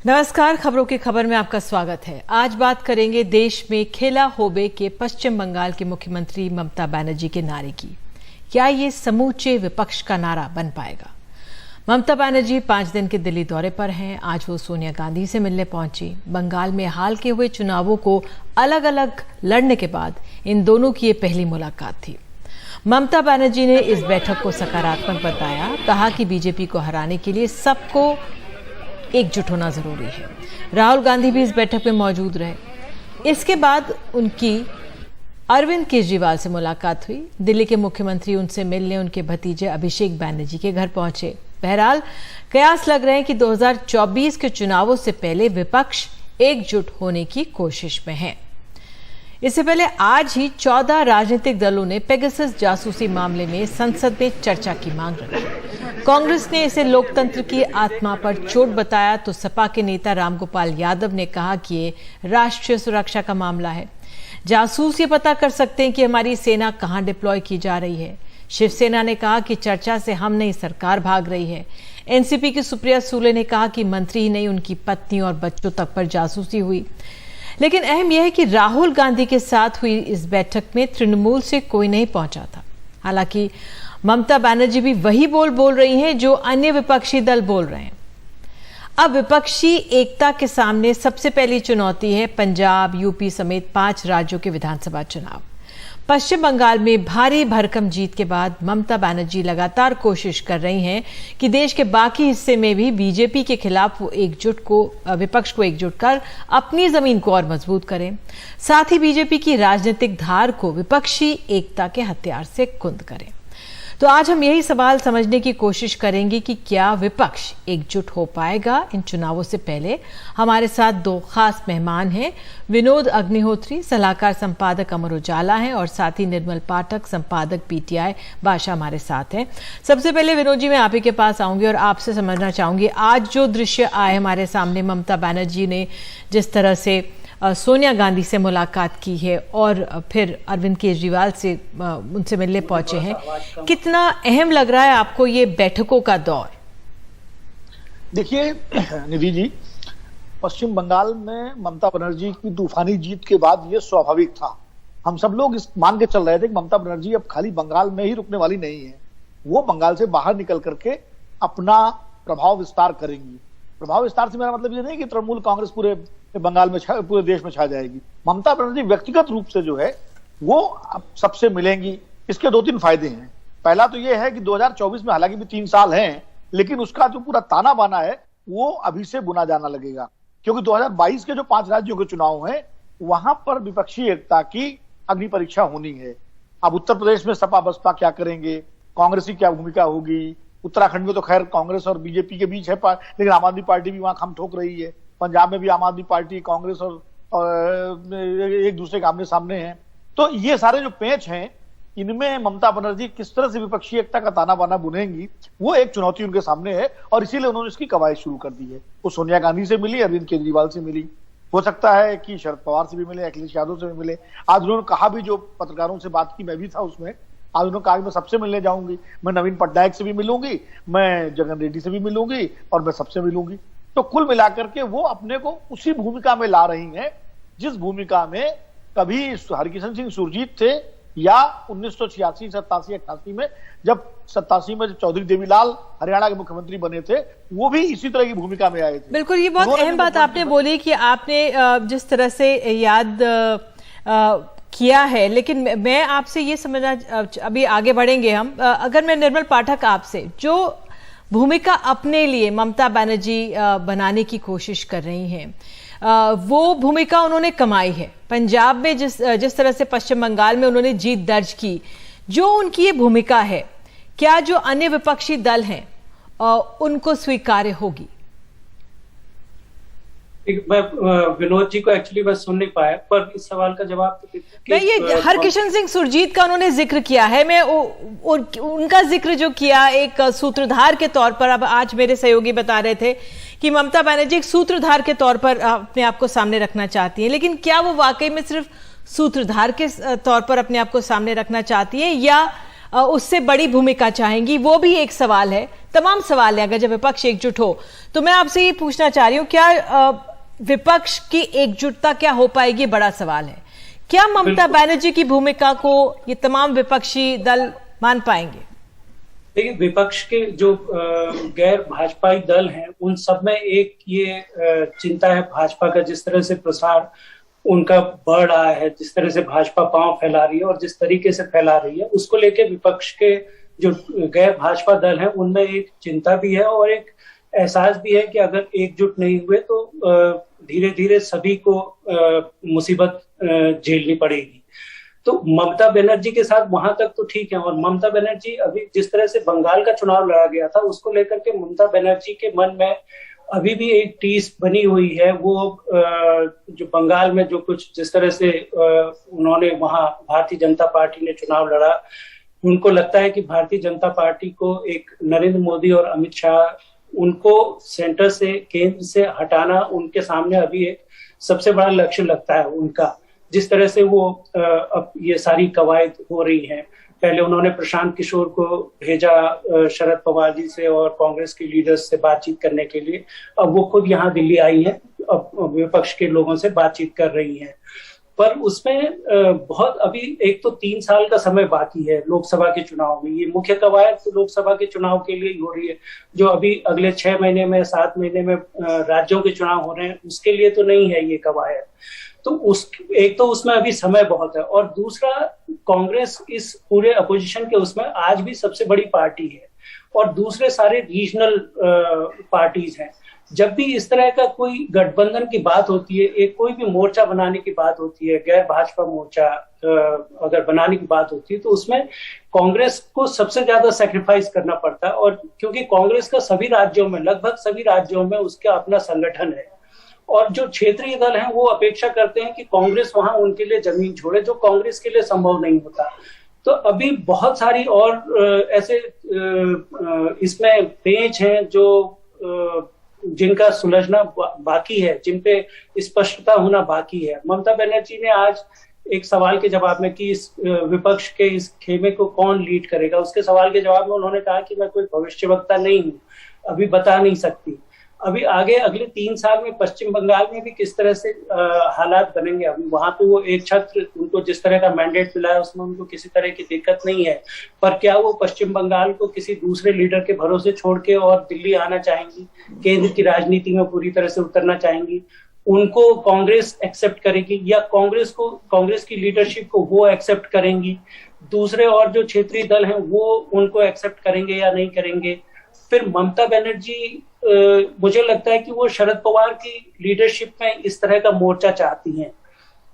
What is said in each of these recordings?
नमस्कार, खबरों की खबर में आपका स्वागत है। आज बात करेंगे देश में खेला होबे के पश्चिम बंगाल के मुख्यमंत्री ममता बनर्जी के नारे की। क्या ये समूचे विपक्ष का नारा बन पाएगा? ममता बनर्जी 5 दिन के दिल्ली दौरे पर हैं। आज वो सोनिया गांधी से मिलने पहुंची। बंगाल में हाल के हुए चुनावों को अलग अलग लड़ने के बाद इन दोनों की ये पहली मुलाकात थी। ममता बनर्जी ने इस बैठक को सकारात्मक बताया, कहा कि बीजेपी को हराने के लिए सबको एकजुट होना जरूरी है। राहुल गांधी भी इस बैठक में मौजूद रहे। इसके बाद उनकी अरविंद केजरीवाल से मुलाकात हुई। दिल्ली के मुख्यमंत्री उनसे मिलने उनके भतीजे अभिषेक बैनर्जी के घर पहुंचे। बहरहाल कयास लग रहे हैं कि 2024 के चुनावों से पहले विपक्ष एकजुट होने की कोशिश में है। इससे पहले आज ही 14 राजनीतिक दलों ने पेगासस जासूसी मामले में संसद में चर्चा की मांग रखी। कांग्रेस ने इसे लोकतंत्र की आत्मा पर चोट बताया तो सपा के नेता रामगोपाल यादव ने कहा कि ये राष्ट्रीय सुरक्षा का मामला है। जासूस ये पता कर सकते हैं कि हमारी सेना कहां डिप्लॉय की जा रही है। शिवसेना ने कहा कि चर्चा से हम नहीं, सरकार भाग रही है। एनसीपी की सुप्रिया सूले ने कहा कि मंत्री ही नहीं, उनकी पत्नी और बच्चों तक पर जासूसी हुई। लेकिन अहम यह है कि राहुल गांधी के साथ हुई इस बैठक में तृणमूल से कोई नहीं पहुंचा था। हालांकि ममता बनर्जी भी वही बोल रही हैं जो अन्य विपक्षी दल बोल रहे हैं। अब विपक्षी एकता के सामने सबसे पहली चुनौती है पंजाब, यूपी समेत 5 राज्यों के विधानसभा चुनाव। पश्चिम बंगाल में भारी भरकम जीत के बाद ममता बनर्जी लगातार कोशिश कर रही हैं कि देश के बाकी हिस्से में भी बीजेपी के खिलाफ वो विपक्ष को एकजुट कर अपनी जमीन को और मजबूत करें। साथ ही बीजेपी की राजनीतिक धार को विपक्षी एकता के हथियार से कुंद करें। तो आज हम यही सवाल समझने की कोशिश करेंगे कि क्या विपक्ष एकजुट हो पाएगा इन चुनावों से पहले। हमारे साथ 2 खास मेहमान हैं। विनोद अग्निहोत्री, सलाहकार संपादक अमर उजाला हैं, और साथ ही निर्मल पाठक, संपादक पीटीआई भाषा हमारे साथ हैं। सबसे पहले विनोद जी, मैं आप ही के पास आऊंगी और आपसे समझना चाहूंगी, आज जो दृश्य आए हमारे सामने, ममता बनर्जी ने जिस तरह से सोनिया गांधी से मुलाकात की है और फिर अरविंद केजरीवाल से उनसे मिलने पहुंचे हैं, कितना अहम लग रहा है आपको ये बैठकों का दौर? देखिए निधि जी, पश्चिम बंगाल में ममता बनर्जी की तूफानी जीत के बाद ये स्वाभाविक था। हम सब लोग इस मान के चल रहे थे कि ममता बनर्जी अब खाली बंगाल में ही रुकने वाली नहीं है, वो बंगाल से बाहर निकल करके अपना प्रभाव विस्तार करेंगी। प्रभाव विस्तार से मेरा मतलब ये नहीं कि तृणमूल कांग्रेस पूरे बंगाल में पूरे देश में छा जाएगी। ममता बनर्जी व्यक्तिगत रूप से जो है वो सबसे मिलेंगी। इसके 2-3 फायदे हैं। पहला तो ये है कि 2024 में हालांकि भी 3 साल हैं, लेकिन उसका जो पूरा ताना बाना है वो अभी से बुना जाना लगेगा, क्योंकि 2022 के जो 5 राज्यों के चुनाव हैं वहां पर विपक्षी एकता की अग्नि परीक्षा होनी है। अब उत्तर प्रदेश में सपा बसपा क्या करेंगे, कांग्रेस की क्या भूमिका होगी। उत्तराखंड में तो खैर कांग्रेस और बीजेपी के बीच है, लेकिन आम आदमी पार्टी भी वहां खम ठोक रही है। पंजाब में भी आम आदमी पार्टी, कांग्रेस और एक दूसरे के आमने सामने हैं। तो ये सारे जो पेच हैं, इनमें ममता बनर्जी किस तरह से विपक्षी एकता का ताना बाना बुनेंगी, वो एक चुनौती उनके सामने है, और इसीलिए उन्होंने इसकी कवायद शुरू कर दी है। वो सोनिया गांधी से मिली, अरविंद केजरीवाल से मिली, हो सकता है कि शरद पवार से भी मिले, अखिलेश यादव से भी मिले। आज उन्होंने कहा भी, जो पत्रकारों से बात की, मैं भी था उसमें, आज उन्होंने कहा कि मैं सबसे मिलने जाऊंगी, मैं नवीन पटनायक से भी मिलूंगी, मैं जगन रेड्डी से भी मिलूंगी और मैं सबसे मिलूंगी। तो कुल मिलाकर के वो अपने को उसी भूमिका में ला रही हैं जिस भूमिका में कभी हरकिशन सिंह सुरजीत थे, या 1986, 87, 88 में जब 87 में चौधरी देवीलाल हरियाणा के मुख्यमंत्री बने थे, वो भी इसी तरह की भूमिका में आए थे। बिल्कुल, ये बहुत अहम बात आपने बोली कि आपने जिस तरह से याद किया है। लेकिन मैं आपसे ये समझना, अभी आगे बढ़ेंगे हम, अगर मैं निर्मल पाठक आपसे, जो भूमिका अपने लिए ममता बनर्जी बनाने की कोशिश कर रही हैं, वो भूमिका उन्होंने कमाई है। पंजाब में जिस तरह से पश्चिम बंगाल में उन्होंने जीत दर्ज की, जो उनकी ये भूमिका है, क्या जो अन्य विपक्षी दल हैं उनको स्वीकार्य होगी? मैं विनोद जी को एक्चुअली बस सुन नहीं पाया, पर इस सवाल का जवाब तो मैं ये हरकिशन सिंह सुरजीत का उन्होंने जिक्र किया है, मैं उनका जिक्र जो किया एक सूत्रधार के तौर पर। अब आज मेरे सहयोगी बता रहे थे कि ममता बनर्जी एक सूत्रधार के तौर पर अपने आप को सामने रखना चाहती है, लेकिन क्या वो वाकई में सिर्फ सूत्रधार के तौर पर अपने आप को सामने रखना चाहती है, या उससे बड़ी भूमिका चाहेंगी, वो भी एक सवाल है। तमाम सवाल है अगर जब विपक्ष एकजुट हो। तो मैं आपसे ये पूछना चाह रही हूँ, क्या विपक्ष की एकजुटता क्या हो पाएगी, बड़ा सवाल है। क्या ममता बनर्जी की भूमिका को ये तमाम विपक्षी दल मान पाएंगे? देखिए, विपक्ष के जो गैर भाजपाई दल हैं उन सब में एक ये चिंता है भाजपा का, जिस तरह से प्रसार उनका बढ़ रहा है, जिस तरह से भाजपा पांव फैला रही है और जिस तरीके से फैला रही है, उसको लेके विपक्ष के जो गैर भाजपा दल हैं उनमें एक चिंता भी है और एक एहसास भी है कि अगर एकजुट नहीं हुए तो धीरे धीरे सभी को मुसीबत झेलनी पड़ेगी। तो ममता बनर्जी के साथ वहां तक तो ठीक है। और ममता बनर्जी अभी जिस तरह से बंगाल का चुनाव लड़ा गया था, उसको लेकर के ममता बनर्जी के मन में अभी भी एक टीस बनी हुई है। वो जो बंगाल में जो कुछ जिस तरह से उन्होंने वहां भारतीय जनता पार्टी ने चुनाव लड़ा, उनको लगता है कि भारतीय जनता पार्टी को एक नरेंद्र मोदी और अमित शाह, उनको सेंटर से, केंद्र से हटाना उनके सामने अभी एक सबसे बड़ा लक्ष्य लगता है उनका। जिस तरह से वो अब ये सारी कवायद हो रही हैं, पहले उन्होंने प्रशांत किशोर को भेजा शरद पवार जी से और कांग्रेस के लीडर्स से बातचीत करने के लिए, अब वो खुद यहाँ दिल्ली आई है, अब विपक्ष के लोगों से बातचीत कर रही हैं। पर उसमें बहुत अभी एक तो 3 साल का समय बाकी है लोकसभा के चुनाव में। ये मुख्य कवायद तो लोकसभा के चुनाव के लिए हो रही है, जो अभी अगले 6 महीने में, 7 महीने में राज्यों के चुनाव हो रहे हैं, उसके लिए तो नहीं है ये कवायद। तो एक तो उसमें अभी समय बहुत है, और दूसरा कांग्रेस इस पूरे अपोजिशन के उसमें आज भी सबसे बड़ी पार्टी है और दूसरे सारे रीजनल पार्टीज हैं। जब भी इस तरह का कोई गठबंधन की बात होती है, एक कोई भी मोर्चा बनाने की बात होती है, गैर भाजपा मोर्चा अगर बनाने की बात होती है, तो उसमें कांग्रेस को सबसे ज्यादा सैक्रिफाइस करना पड़ता है। और क्योंकि कांग्रेस का सभी राज्यों में, लगभग सभी राज्यों में उसका अपना संगठन है, और जो क्षेत्रीय दल हैं वो अपेक्षा करते हैं कि कांग्रेस वहां उनके लिए जमीन छोड़े, जो कांग्रेस के लिए संभव नहीं होता। तो अभी बहुत सारी और ऐसे इसमें पेच हैं जो जिनका सुलझना बाकी है, जिन पे स्पष्टता होना बाकी है। ममता बनर्जी ने आज एक सवाल के जवाब में कि इस विपक्ष के इस खेमे को कौन लीड करेगा, उसके सवाल के जवाब में उन्होंने कहा कि मैं कोई भविष्यवक्ता नहीं हूं, अभी बता नहीं सकती। अभी आगे अगले 3 साल में पश्चिम बंगाल में भी किस तरह से हालात बनेंगे, अभी वहां पे वो एक छत्र, उनको जिस तरह का मैंडेट मिला है उसमें उनको किसी तरह की दिक्कत नहीं है, पर क्या वो पश्चिम बंगाल को किसी दूसरे लीडर के भरोसे छोड़ के और दिल्ली आना चाहेंगी, केंद्र की राजनीति में पूरी तरह से उतरना चाहेंगी? उनको कांग्रेस एक्सेप्ट करेगी या कांग्रेस की लीडरशिप को वो एक्सेप्ट करेंगी? दूसरे और जो क्षेत्रीय दल हैं वो उनको एक्सेप्ट करेंगे या नहीं करेंगे? फिर ममता बनर्जी, मुझे लगता है कि वो शरद पवार की लीडरशिप में इस तरह का मोर्चा चाहती हैं।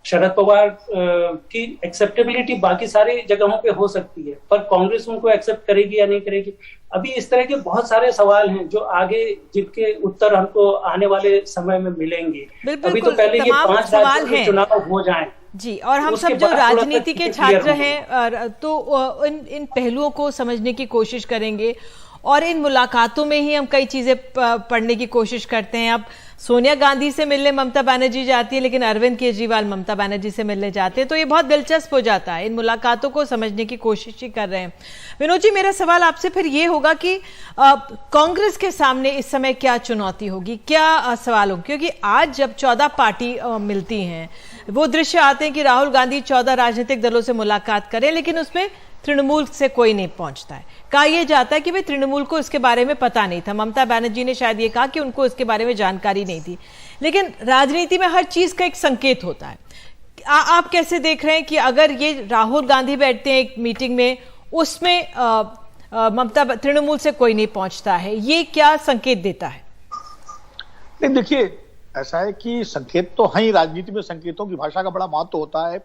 शरद पवार की एक्सेप्टेबिलिटी बाकी सारी जगहों पे हो सकती है, पर कांग्रेस उनको एक्सेप्ट करेगी या नहीं करेगी? अभी इस तरह के बहुत सारे सवाल हैं जो आगे, जिनके उत्तर हमको आने वाले समय में मिलेंगे। अभी तो पहले ये 5 राज्यों के चुनाव हो जाएं जी। और हम सब जो राजनीति के छात्र हैं तो इन पहलुओं को समझने की कोशिश करेंगे, और इन मुलाकातों में ही हम कई चीजें पढ़ने की कोशिश करते हैं। अब सोनिया गांधी से मिलने ममता बनर्जी जाती है, लेकिन अरविंद केजरीवाल ममता बनर्जी से मिलने जाते हैं, तो ये बहुत दिलचस्प हो जाता है। इन मुलाकातों को समझने की कोशिश ही कर रहे हैं। विनोद जी, मेरा सवाल आपसे फिर ये होगा कि कांग्रेस के सामने इस समय क्या चुनौती होगी, क्या सवाल होगा? क्योंकि आज जब 14 पार्टी मिलती हैं, वो दृश्य आते हैं कि राहुल गांधी 14 राजनीतिक दलों से मुलाकात करें, लेकिन उसमें तृणमूल से कोई नहीं पहुंचता है। कहा यह जाता है कि भाई तृणमूल को इसके बारे में पता नहीं था। ममता बनर्जी ने शायद ये कहा कि उनको इसके बारे में जानकारी नहीं थी, लेकिन राजनीति में हर चीज का एक संकेत होता है। आप कैसे देख रहे हैं कि अगर ये राहुल गांधी बैठते हैं एक मीटिंग में, उसमें ममता तृणमूल से कोई नहीं पहुंचता है, ये क्या संकेत देता है? नहीं, देखिए, ऐसा है कि संकेत तो है ही, राजनीति में संकेतों की भाषा का बड़ा महत्व होता है।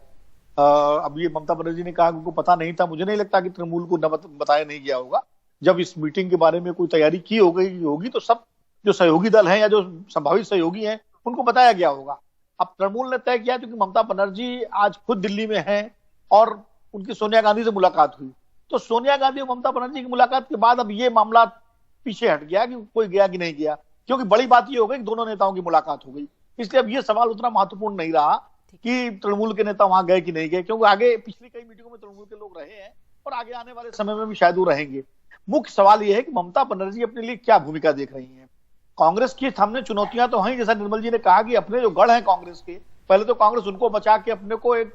अब ये ममता बनर्जी ने कहा उनको पता नहीं था, मुझे नहीं लगता कि तृणमूल को बताया नहीं गया होगा। जब इस मीटिंग के बारे में कोई तैयारी की होगी तो सब जो सहयोगी दल हैं या जो संभावित सहयोगी हैं उनको बताया गया होगा। अब तृणमूल ने तय किया क्योंकि ममता बनर्जी आज खुद दिल्ली में हैं और उनकी सोनिया गांधी से मुलाकात हुई, तो सोनिया गांधी और ममता बनर्जी की मुलाकात के बाद अब ये मामला पीछे हट गया कि कोई गया कि नहीं गया, क्योंकि बड़ी बात ये हो गई कि दोनों नेताओं की मुलाकात हो गई। इसलिए अब ये सवाल उतना महत्वपूर्ण नहीं रहा कि तृणमूल के नेता वहां गए कि नहीं गए, क्योंकि आगे पिछली कई मीटिंगों में तृणमूल के लोग रहे हैं और आगे आने वाले समय में भी शायद वो रहेंगे। मुख्य सवाल ये है कि ममता बनर्जी अपने लिए क्या भूमिका देख रही हैं। कांग्रेस की सामने चुनौतियां तो हैं, जैसा निर्मल जी ने कहा कि अपने जो गढ़ हैं कांग्रेस के, पहले तो कांग्रेस उनको बचा के अपने को एक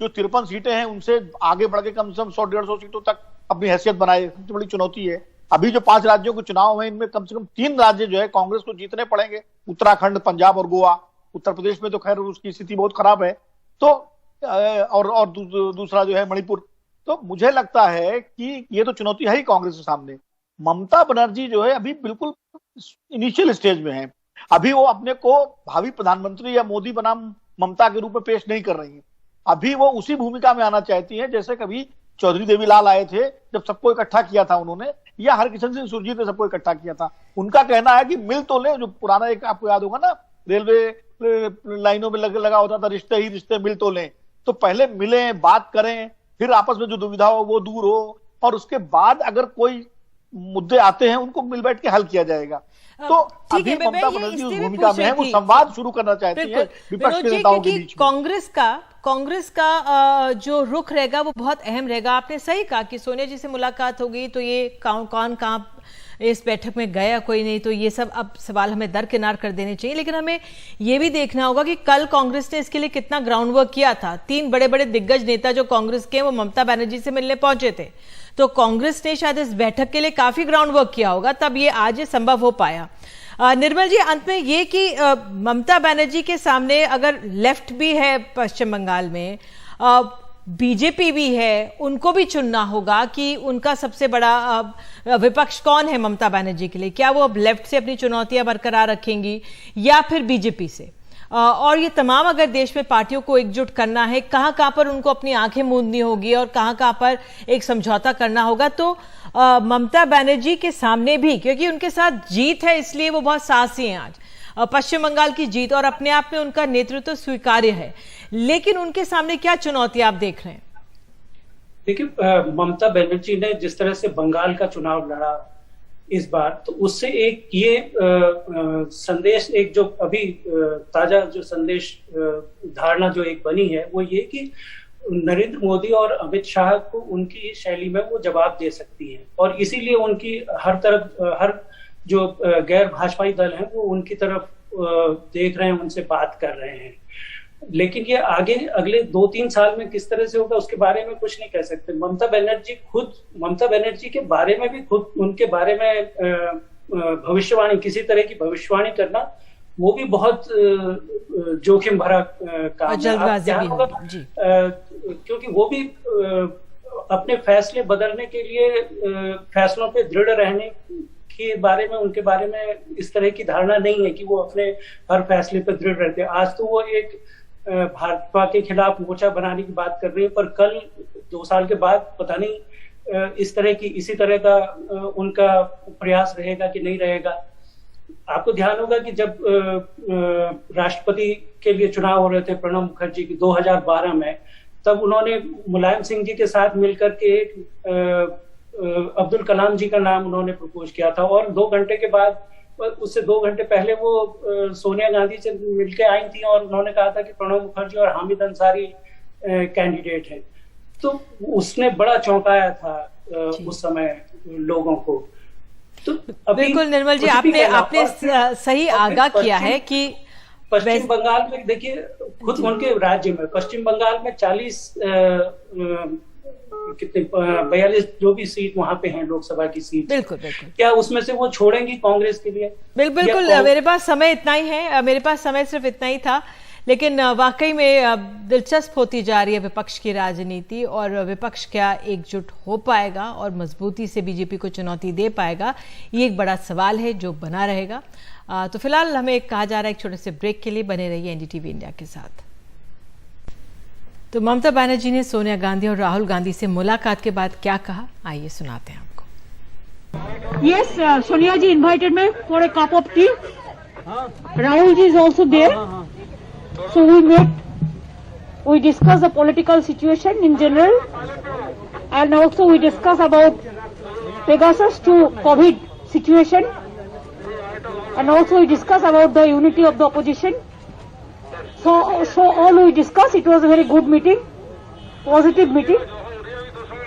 जो 53 सीटें हैं उनसे आगे बढ़ के कम से कम 100-150 सीटों तक अपनी हैसियत बनाए, सबसे बड़ी चुनौती है। अभी जो 5 राज्यों के चुनाव हैं इनमें कम से कम 3 राज्य जो है कांग्रेस को जीतने पड़ेंगे, उत्तराखंड, पंजाब और गोवा। उत्तर प्रदेश में तो खैर उसकी स्थिति बहुत खराब है, तो और दूसरा जो है मणिपुर। तो मुझे लगता है कि ये तो चुनौती है ही कांग्रेस के सामने। ममता बनर्जी जो है अभी बिल्कुल इनिशियल स्टेज में है, अभी वो अपने को भावी प्रधानमंत्री या मोदी बनाम ममता के रूप में पेश नहीं कर रही है। अभी वो उसी भूमिका में आना चाहती है जैसे कभी चौधरी देवीलाल आए थे, जब सबको इकट्ठा किया था उन्होंने, या हरकिशन सिंह सुरजीत ने सबको इकट्ठा किया था। उनका कहना है कि मिल तो ले, जो पुराना एक आपको याद होगा ना, रेलवे लाइनों में लगा होता था, रिश्ते ही रिश्ते मिल तो लें। तो पहले मिलें, बात करें, फिर आपस में जो दुविधा हो वो दूर हो, और उसके बाद अगर कोई मुद्दे आते हैं उनको मिल बैठ के हल किया जाएगा। तो अभी ममता बनर्जी उस भूमिका में है, वो संवाद शुरू करना चाहती है विपक्ष के नेताओं के बीच में। कांग्रेस का जो रुख रहेगा वो बहुत अहम रहेगा। आपने सही कहा कि सोनिया जी से मुलाकात होगी तो ये कौन कहाँ इस बैठक में गया, कोई नहीं, तो ये सब अब सवाल हमें दरकिनार कर देने चाहिए। लेकिन हमें ये भी देखना होगा कि कल कांग्रेस ने इसके लिए कितना ग्राउंड वर्क किया था। 3 बड़े बड़े दिग्गज नेता जो कांग्रेस के वो ममता बनर्जी से मिलने पहुंचे थे, तो कांग्रेस ने शायद इस बैठक के लिए काफी ग्राउंड वर्क किया होगा, तब ये आज संभव हो पाया। निर्मल जी, अंत में ये कि ममता बनर्जी के सामने अगर लेफ्ट भी है पश्चिम बंगाल में, बीजेपी भी है, उनको भी चुनना होगा कि उनका सबसे बड़ा विपक्ष कौन है ममता बनर्जी के लिए। क्या वो अब लेफ्ट से अपनी चुनौतियां बरकरार रखेंगी या फिर बीजेपी से? और ये तमाम अगर देश में पार्टियों को एकजुट करना है, कहां कहां पर उनको अपनी आंखें मूंदनी होगी और कहां कहां पर एक समझौता करना होगा, तो ममता बनर्जी के सामने भी, क्योंकि उनके साथ जीत है इसलिए वो बहुत साहसी हैं आज, पश्चिम बंगाल की जीत, और अपने आप में उनका नेतृत्व स्वीकार्य है, लेकिन उनके सामने क्या चुनौती आप देख रहे हैं? देखिए, ममता बनर्जी ने जिस तरह से बंगाल का चुनाव लड़ा इस बार, तो उससे एक ये संदेश, एक जो अभी ताजा जो संदेश धारणा जो एक बनी है वो ये कि नरेंद्र मोदी और अमित शाह को उनकी शैली में वो जवाब दे सकती है, और इसीलिए उनकी हर तरफ, हर जो गैर भाजपाई दल हैं वो उनकी तरफ देख रहे हैं, उनसे बात कर रहे हैं। लेकिन ये आगे अगले 2-3 साल में किस तरह से होगा उसके बारे में कुछ नहीं कह सकते। ममता बनर्जी के बारे में भी खुद उनके बारे में भविष्यवाणी, किसी तरह की भविष्यवाणी करना, वो भी बहुत जोखिम भरा काम है, क्योंकि वो भी अपने फैसले बदलने के लिए, फैसलों पे दृढ़ रहने के बारे में, उनके बारे में इस तरह की धारणा नहीं है कि वो अपने हर फैसले पर दृढ़ रहते हैं। आज तो वो एक भाजपा के खिलाफ मोर्चा बनाने की बात कर रही है, पर कल 2 साल के बाद पता नहीं इसी तरह का उनका प्रयास रहेगा कि नहीं रहेगा। आपको ध्यान होगा कि जब राष्ट्रपति के लिए चुनाव हो रहे थे प्रणब मुखर्जी की 2012 में, तब उन्होंने मुलायम सिंह जी के साथ मिलकर के अब्दुल कलाम जी का नाम उन्होंने प्रपोज किया था, और 2 घंटे के बाद, उससे 2 घंटे पहले वो सोनिया गांधी से मिलके आई थी और उन्होंने कहा था कि प्रणब मुखर्जी और हामिद अंसारी कैंडिडेट हैं। तो उसने बड़ा चौंकाया था उस समय लोगों को। तो बिल्कुल निर्मल जी, आपने सही आगाह किया है कि पश्चिम बंगाल में, देखिए खुद उनके राज्य में, पश्चिम बंगाल में 42 जो भी सीट वहां पे हैं, लोकसभा की सीट, बिल्कुल, क्या उसमें से वो छोड़ेंगी कांग्रेस के लिए? बिल्कुल। मेरे पास समय इतना ही है, मेरे पास समय सिर्फ इतना ही था, लेकिन वाकई में दिलचस्प होती जा रही है विपक्ष की राजनीति, और विपक्ष क्या एकजुट हो पाएगा और मजबूती से बीजेपी को चुनौती दे पाएगा, ये एक बड़ा सवाल है जो बना रहेगा। तो फिलहाल हमें कहा जा रहा है एक छोटे से ब्रेक के लिए बने रहिए एनडीटीवी इंडिया के साथ। तो ममता बनर्जी ने सोनिया गांधी और राहुल गांधी से मुलाकात के बाद क्या कहा, आइए सुनाते हैं आपको। Yes, Sonia ji invited me for a cup of tea. Rahul ji is also there. So we met. We discussed the political situation in general, and also we discussed about Pegasus to COVID situation, and also we discussed about the unity of the opposition. So all we discussed. It was a very good meeting, positive meeting.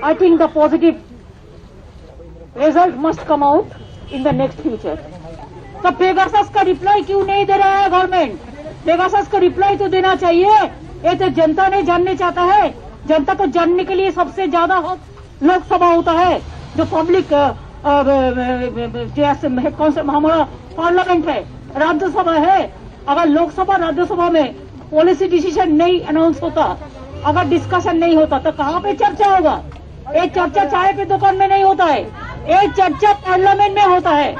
I think the positive result must come out in the next future. तो Pegasus का reply क्यों नहीं दे रहा है government? Pegasus का reply तो देना चाहिए। ये तो जनता ने जानने चाहता है। जनता को जानने के लिए सबसे ज्यादा लोकसभा होता है, जो पब्लिक कौन सा हमारा पार्लियामेंट है, राज्यसभा है। अगर लोकसभा राज्यसभा में पॉलिसी डिसीजन नहीं अनाउंस होता, अगर डिस्कशन नहीं होता, तो कहाँ पे चर्चा होगा? ये चर्चा चाय की दुकान में नहीं होता है, ये चर्चा पार्लियामेंट में होता है।